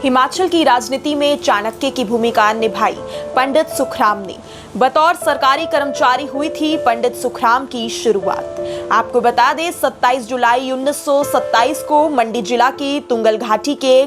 हिमाचल की राजनीति में चाणक्य की भूमिका निभाई पंडित सुखराम ने। बतौर सरकारी कर्मचारी हुई थी पंडित सुखराम की शुरुआत। आपको बता दें 27 जुलाई 1927 को मंडी जिला की तुंगल घाटी के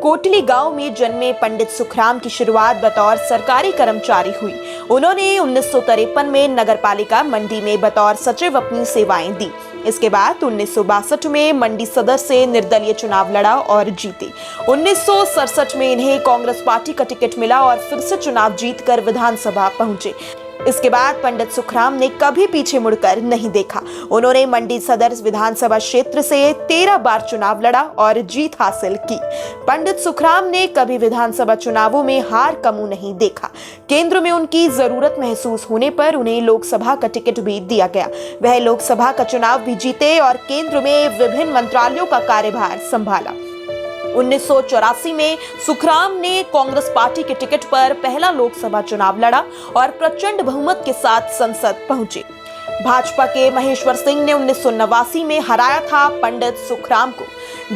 कोटली गांव में जन्मे पंडित सुखराम की शुरुआत बतौर सरकारी कर्मचारी हुई। उन्होंने 1953 में नगरपालिका मंडी में बतौर सचिव अपनी सेवाएं दी। इसके बाद 1962 में मंडी सदर से निर्दलीय चुनाव लड़ा और जीते। 1967 में इन्हें कांग्रेस पार्टी का टिकट मिला और फिर से चुनाव जीतकर विधानसभा पहुंचे। इसके बाद पंडित सुखराम ने कभी पीछे मुड़कर नहीं देखा। उन्होंने मंडी सदर विधानसभा क्षेत्र से 13 बार चुनाव लड़ा और जीत हासिल की। पंडित सुखराम ने कभी विधानसभा चुनावों में हार का मुंह नहीं देखा। केंद्र में उनकी जरूरत महसूस होने पर उन्हें लोकसभा का टिकट भी दिया गया। वह लोकसभा का चुनाव भी जीते और केंद्र में विभिन्न मंत्रालयों का कार्यभार संभाला। 1984 में सुखराम ने कांग्रेस पार्टी के टिकट पर पहला लोकसभा चुनाव लड़ा और प्रचंड बहुमत के साथ संसद पहुंचे। भाजपा के महेश्वर सिंह ने 1989 में हराया था पंडित सुखराम को।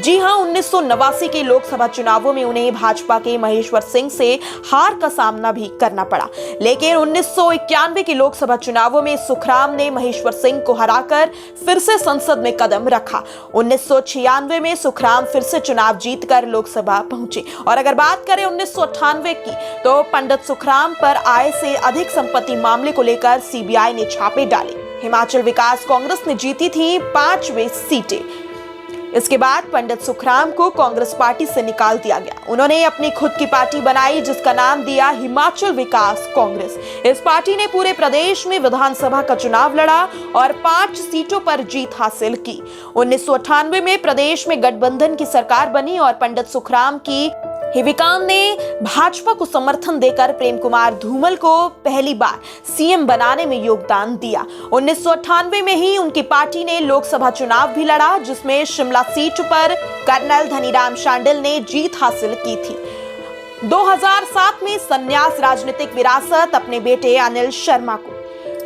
जी हां, 1989 के लोकसभा चुनावों में उन्हें भाजपा के महेश्वर सिंह से हार का सामना भी करना पड़ा। लेकिन 1991 के लोकसभा चुनावों में सुखराम ने महेश्वर सिंह को हराकर फिर से संसद में कदम रखा। 1996 में सुखराम फिर से चुनाव जीतकर लोकसभा पहुंचे। और अगर बात करें 1998 की, तो पंडित सुखराम पर आय से अधिक संपत्ति मामले को लेकर सीबीआई ने छापे डाले। हिमाचल विकास कांग्रेस ने जीती थी 5 सीटें। इसके बाद पंडित सुखराम को कांग्रेस पार्टी से निकाल दिया गया। उन्होंने अपनी खुद की पार्टी बनाई जिसका नाम दिया हिमाचल विकास कांग्रेस। इस पार्टी ने पूरे प्रदेश में विधानसभा का चुनाव लड़ा और 5 सीटों पर जीत हासिल की। 1998 में प्रदेश में गठबंधन की सरकार बनी और पंडित सुखराम की हिविकाम ने भाजपा को समर्थन देकर प्रेम कुमार धूमल को पहली बार सीएम बनाने में योगदान दिया। 1998 में ही उनकी पार्टी ने लोकसभा चुनाव भी लड़ा जिसमें शिमला सीट पर कर्नल धनीराम शांडिल ने जीत हासिल की थी। 2007 में संन्यास राजनीतिक विरासत अपने बेटे अनिल शर्मा को।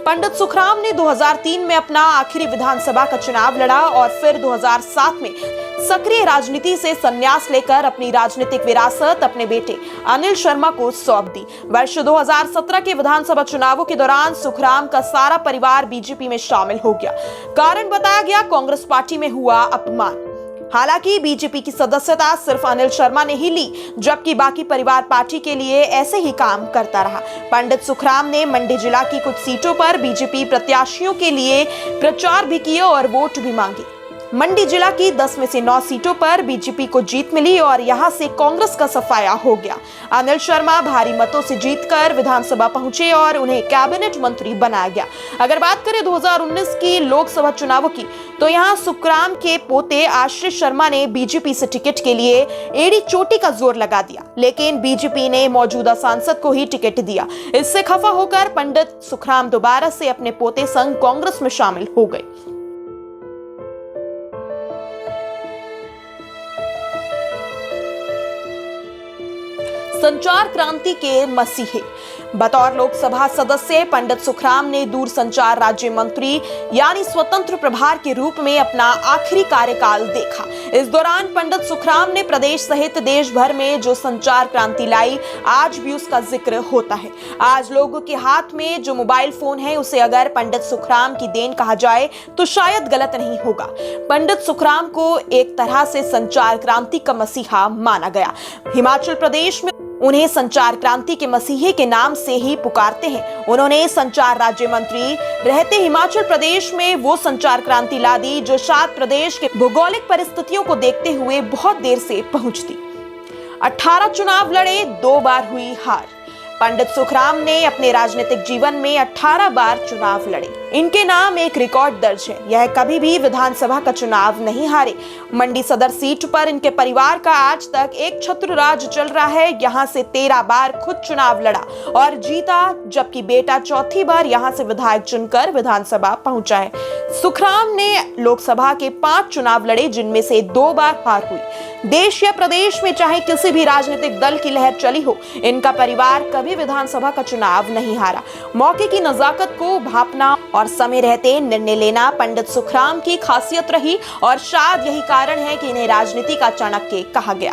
पंडित सुखराम ने 2003 में अपना आखिरी विधानसभा का चुनाव लड़ा और फिर 2007 में सक्रिय राजनीति से संन्यास लेकर अपनी राजनीतिक विरासत अपने बेटे अनिल शर्मा को सौंप दी। वर्ष 2017 के विधानसभा चुनावों के दौरान सुखराम का सारा परिवार बीजेपी में शामिल हो गया। कारण बताया गया कांग्रेस पार्टी में हुआ अपमान। हालांकि बीजेपी की सदस्यता सिर्फ अनिल शर्मा ने ही ली, जबकि बाकी परिवार पार्टी के लिए ऐसे ही काम करता रहा। पंडित सुखराम ने मंडी जिला की कुछ सीटों पर बीजेपी प्रत्याशियों के लिए प्रचार भी किए और वोट भी मांगे। मंडी जिला की 10 में से 9 सीटों पर बीजेपी को जीत मिली और यहां से कांग्रेस का सफाया हो गया। अनिल शर्मा भारी मतों से जीतकर विधानसभा पहुंचे और उन्हें कैबिनेट मंत्री बनाया गया। अगर बात करें 2019 की लोकसभा चुनावों की, तो यहां सुखराम के पोते आश्रित शर्मा ने बीजेपी से टिकट के लिए एड़ी चोटी का जोर लगा दिया, लेकिन बीजेपी ने मौजूदा सांसद को ही टिकट दिया। इससे खफा होकर पंडित सुखराम दोबारा से अपने पोते संग कांग्रेस में शामिल हो गए। संचार क्रांति के मसीहे। बतौर लोकसभा सदस्य पंडित सुखराम ने दूरसंचार राज्य मंत्री यानी स्वतंत्र प्रभार के रूप में अपना आखिरी कार्यकाल देखा। इस दौरान पंडित सुखराम ने प्रदेश सहित देश भर में जो संचार क्रांति लाई, आज भी उसका जिक्र होता है। आज लोगों के हाथ में जो मोबाइल फोन है, उसे अगर पंडित सुखराम की देन कहा जाए तो शायद गलत नहीं होगा। पंडित सुखराम को एक तरह से संचार क्रांति का मसीहा माना गया। हिमाचल प्रदेश में उन्हें संचार क्रांति के मसीहे के नाम से ही पुकारते हैं। उन्होंने संचार राज्य मंत्री रहते हिमाचल प्रदेश में वो संचार क्रांति ला दी जो शायद प्रदेश के भौगोलिक परिस्थितियों को देखते हुए बहुत देर से पहुंचती। 18 चुनाव लड़े, 2 बार हुई हार। पंडित सुखराम ने अपने राजनीतिक जीवन में 18 बार चुनाव लड़े। इनके नाम एक रिकॉर्ड दर्ज है, यह कभी भी विधानसभा का चुनाव नहीं हारे। मंडी सदर सीट पर इनके परिवार का आज तक एक छत्र राज चल रहा है। यहां से 13 बार खुद चुनाव लड़ा और जीता, जबकि बेटा चौथी बार यहां से विधायक चुनकर विधानसभा पहुंचा है। सुखराम ने लोकसभा के 5 चुनाव लड़े, जिनमें से 2 बार हार हुई। देश या प्रदेश में चाहे किसी भी राजनीतिक दल की लहर चली हो, इनका परिवार कभी विधानसभा का चुनाव नहीं हारा। मौके की नजाकत को भांपना और समय रहते निर्णय लेना पंडित सुखराम की खासियत रही और शायद यही कारण है कि इन्हें राजनीति का चाणक्य कहा गया।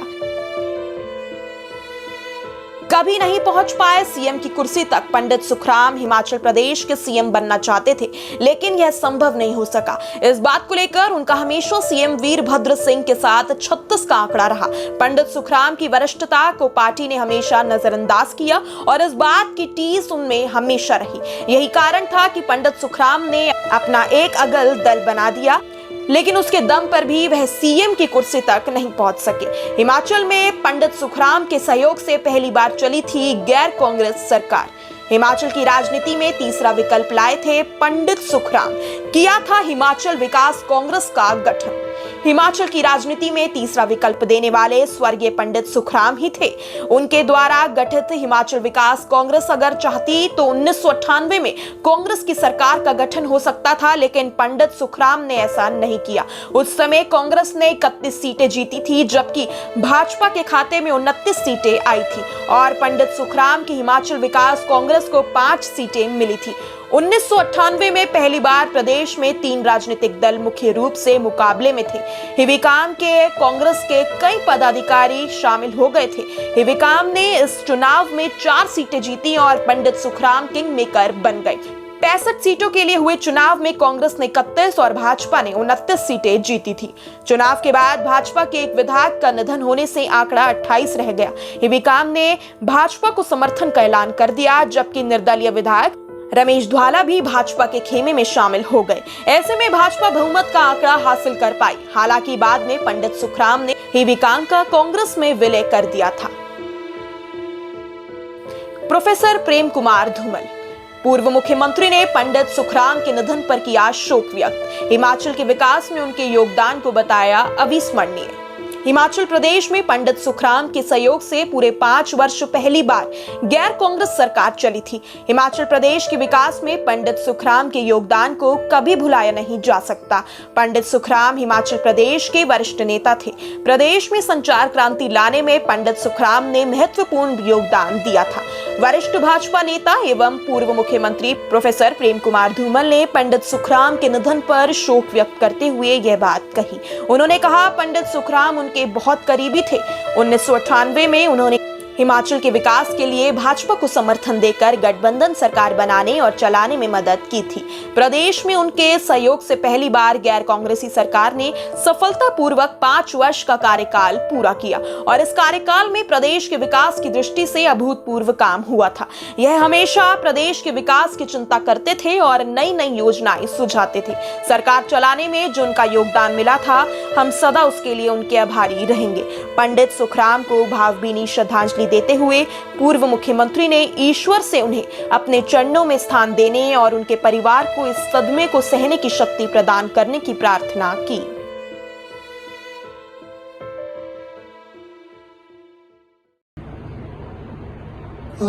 कभी नहीं पहुंच पाए सीएम की कुर्सी तक। पंडित सुखराम हिमाचल प्रदेश के सीएम बनना चाहते थे, लेकिन यह संभव नहीं हो सका। इस बात को लेकर उनका हमेशा सीएम वीरभद्र सिंह के साथ 36 का आंकड़ा रहा। पंडित सुखराम की वरिष्ठता को पार्टी ने हमेशा नजरअंदाज किया और इस बात की टीस उनमें हमेशा रही। यही कारण था कि पंडित सुखराम ने अपना एक अगल दल बना दिया, लेकिन उसके दम पर भी वह सीएम की कुर्सी तक नहीं पहुंच सके। हिमाचल में पंडित सुखराम के सहयोग से पहली बार चली थी गैर कांग्रेस सरकार। हिमाचल की राजनीति में तीसरा विकल्प लाए थे पंडित सुखराम। किया था हिमाचल विकास कांग्रेस का गठन। हिमाचल की राजनीति में तीसरा विकल्प देने वाले स्वर्गीय पंडित सुखराम ही थे। उनके द्वारा गठित हिमाचल विकास कांग्रेस अगर चाहती तो 1998 में कांग्रेस की सरकार का गठन हो सकता था, लेकिन पंडित सुखराम ने ऐसा नहीं किया। उस समय कांग्रेस ने 31 सीटें जीती थी, जबकि भाजपा के खाते में 29 सीटें आई थी और पंडित सुखराम की हिमाचल विकास कांग्रेस को 5 सीटें मिली थी। 1998 में पहली बार प्रदेश में 3 राजनीतिक दल मुख्य रूप से मुकाबले में थे। हिविकाम के कांग्रेस के कई पदाधिकारी शामिल हो गए थे। हिविकाम ने इस चुनाव में 4 सीटें जीती और पंडित सुखराम किंग मेकर बन गए। 65 सीटों के लिए हुए चुनाव में कांग्रेस ने 31 और भाजपा ने 29 सीटें जीती थी। चुनाव के बाद भाजपा के एक विधायक का निधन होने से आंकड़ा 28 रह गया। हिविकाम ने भाजपा को समर्थन का ऐलान कर दिया, जबकि निर्दलीय विधायक रमेश ध्वाला भी भाजपा के खेमे में शामिल हो गए। ऐसे में भाजपा बहुमत का आंकड़ा हासिल कर पाई। हालांकि बाद में पंडित सुखराम ने हिविकाम का कांग्रेस में विलय कर दिया था। प्रोफेसर प्रेम कुमार धूमल, पूर्व मुख्यमंत्री ने पंडित सुखराम के निधन पर किया शोक व्यक्त। हिमाचल के विकास में उनके योगदान को बताया अविस्मरणीय। हिमाचल प्रदेश में पंडित सुखराम के सहयोग से पूरे 5 वर्ष पहली बार गैर कांग्रेस सरकार चली थी। हिमाचल प्रदेश के विकास में पंडित सुखराम के योगदान को कभी भुलाया नहीं जा सकता। पंडित सुखराम हिमाचल प्रदेश के वरिष्ठ नेता थे। प्रदेश में संचार क्रांति लाने में पंडित सुखराम ने महत्वपूर्ण योगदान दिया था। वरिष्ठ भाजपा नेता एवं पूर्व मुख्यमंत्री प्रोफेसर प्रेम कुमार धूमल ने पंडित सुखराम के निधन पर शोक व्यक्त करते हुए यह बात कही। उन्होंने कहा, पंडित सुखराम उनके बहुत करीबी थे। 1998 में उन्होंने हिमाचल के विकास के लिए भाजपा को समर्थन देकर गठबंधन सरकार बनाने और चलाने में मदद की थी। प्रदेश में उनके सहयोग से पहली बार गैर कांग्रेसी सरकार ने सफलतापूर्वक 5 वर्ष का कार्यकाल पूरा किया और इस कार्यकाल में प्रदेश के विकास की दृष्टि से अभूतपूर्व काम हुआ था। यह हमेशा प्रदेश के विकास की चिंता करते थे और नई नई योजनाएं सुझाते थे। सरकार चलाने में जो उनका योगदान मिला था, हम सदा उसके लिए उनके आभारी रहेंगे। पंडित सुखराम को भावभीनी श्रद्धांजलि देते हुए पूर्व मुख्यमंत्री ने ईश्वर से उन्हें अपने चरणों में स्थान देने और उनके परिवार को इस सदमे को सहने की शक्ति प्रदान करने की प्रार्थना की।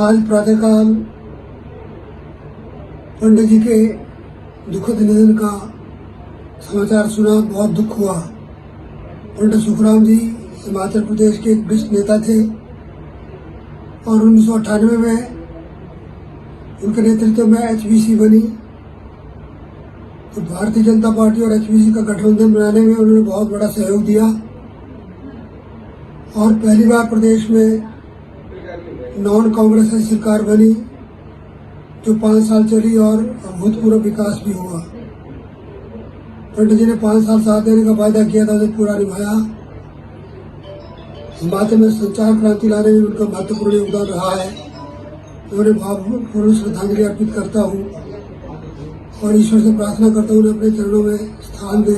आज प्रातःकाल पंडित जी के दुखद निधन का समाचार सुना, बहुत दुख हुआ। पंडित सुखराम जी हिमाचल प्रदेश के एक वरिष्ठ नेता थे और 1998 में उनके नेतृत्व में HVC बनी। तो भारतीय जनता पार्टी और HVC का गठबंधन बनाने में उन्होंने बहुत बड़ा सहयोग दिया और पहली बार प्रदेश में नॉन कांग्रेस सरकार बनी, जो 5 साल चली और अभूतपूर्व विकास भी हुआ। पंडित जी ने 5 साल साथ देने का वायदा किया था, उसे पूरा निभाया। हिमाचल में संचार क्रांति लाने में उनका महत्वपूर्ण योगदान रहा है। उन्हें भावपूर्ण श्रद्धांजलि अर्पित करता हूँ और ईश्वर से प्रार्थना करता हूँ उन्हें अपने चरणों में स्थान दे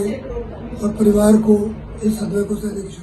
और परिवार को इस सदमे को सहने की